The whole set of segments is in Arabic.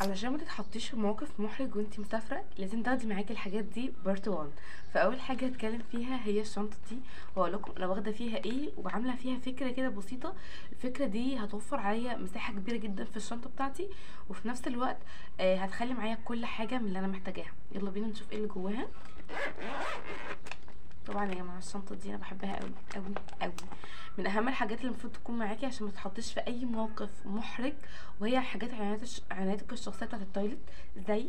علشان ما تتحطيش في موقف محرج وانتي مسافره لازم تاخدي معاكي الحاجات دي بارت 1. فاول حاجه هتكلم فيها هي الشنطه دي، واقول لكم انا واخده فيها ايه وعامله فيها فكره كده بسيطه. الفكره دي هتوفر عليا مساحه كبيره جدا في الشنطه بتاعتي، وفي نفس الوقت هتخلي معايا كل حاجه من اللي انا محتاجاها. يلا بينا نشوف ايه اللي جواها. طبعا يا جماعه الشنطه دي انا بحبها قوي قوي قوي، من اهم الحاجات اللي المفروض تكون معاكي عشان ما تتحطيش في اي موقف محرج، وهي حاجات عنايتك الشخصيه بتاعه التويلت، زي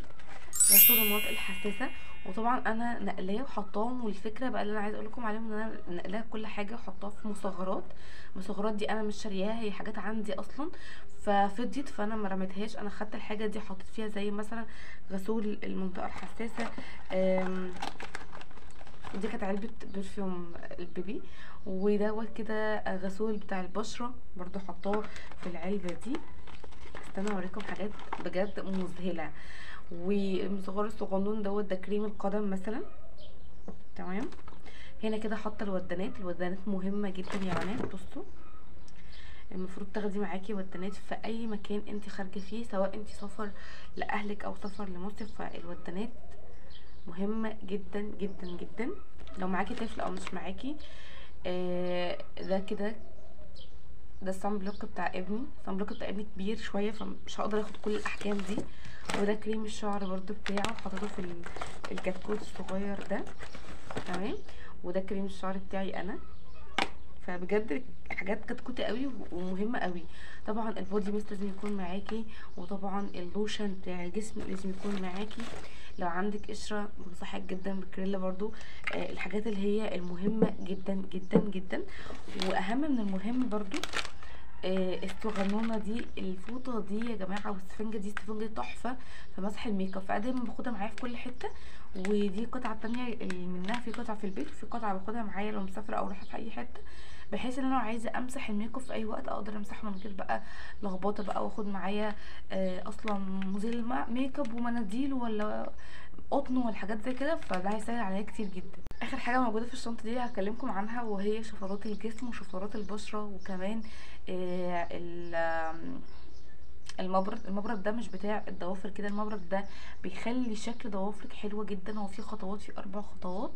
غسول المناطق الحساسه. وطبعا انا نقلاه وحطاهم، والفكره بقى اللي انا عايزه اقول لكم عليهم ان انا نقلاه كل حاجه وحطاها في مصغرات. المصغرات دي انا مش شارياها، هي حاجات عندي اصلا ففضيت، فانا ما رميتهاش، انا خدت الحاجه دي حطيت فيها زي مثلا غسول المنطقه الحساسه. دي كانت علبة برفيوم البيبي، ودوت كده غسول بتاع البشرة برضو حطاه في العلبة دي. استنى اوريكم حاجات بجد مذهلة. والمصغر الصغنون دوت ده كريم القدم مثلا. تمام. هنا كده حاطه الودانات مهمة جدا يا بنات. بصوا، المفروض تاخدي معاكي ودانات في اي مكان انت خارجه فيه، سواء انت سفر لاهلك او سفر لمصيف، فالودانات مهمه جدا جدا جدا. لو معاكي طفل او مش معاكي، ده كده ده الصن بلوك بتاع ابني. الصن بلوك بتاع ابني كبير شويه فمش هقدر اخد كل الاحجام دي. وده كريم الشعر برضو بتاعه، حطيته في الكتكوت الصغير ده. تمام. وده كريم الشعر بتاعي انا. فبجد حاجات كتكوتة قوي ومهمه قوي. طبعا البودي ميست لازم يكون معاكي، وطبعا اللوشن بتاع الجسم لازم يكون معاكي. لو عندك قشره بنصحك جدا بالكريلا برضو. الحاجات اللي هي المهمه جدا جدا جدا. واهم من المهم برضو الصغنونه دي، الفوطه دي يا جماعه، والسفنجه دي، السفنجه دي تحفه في مسح الميك اب، فانا دايما باخدها معايا في كل حته. ودي قطعه تانية اللي منها، في قطعه في البيت وفي قطعه باخدها معايا لو مسافره او رايحه في اي حته، بحيث ان انا لو عايزه امسح الميك اب في اي وقت اقدر امسحه من غير بقى لخبطه بقى، واخد معايا اصلا مزيل ميك اب ومناديل ولا قطن والحاجات زي كده، فده هيسهل عليا كتير جدا. اخر حاجه موجوده في الشنطه دي هكلمكم عنها، وهي شفرات الجسم وشفرات البشره، وكمان المبرد ده مش بتاع الضوافر كده، المبرد ده بيخلي شكل ضوافرك حلوه جدا. هو فيه خطوات، فيه 4 خطوات.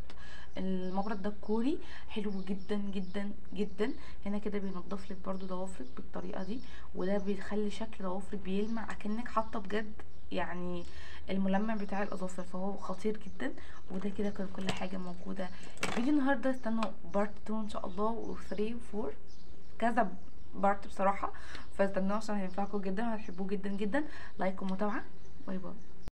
المبرد ده كوري حلو جدا جدا جدا. هنا كده بينضف لك برضو ضوافرك بالطريقه دي، وده بيخلي شكل ضوافرك بيلمع اكنك حاطه بجد يعني الملمع بتاع الاظافر، فهو خطير جدا. وده كده كان كل حاجه موجوده في فيديو النهارده. استنوا بارت 2 ان شاء الله، و3 و4 كذا بارت بصراحه، فاستنوه عشان هينفعكم جدا وهتحبوه جدا جدا. لايك ومتابعه. باي باي.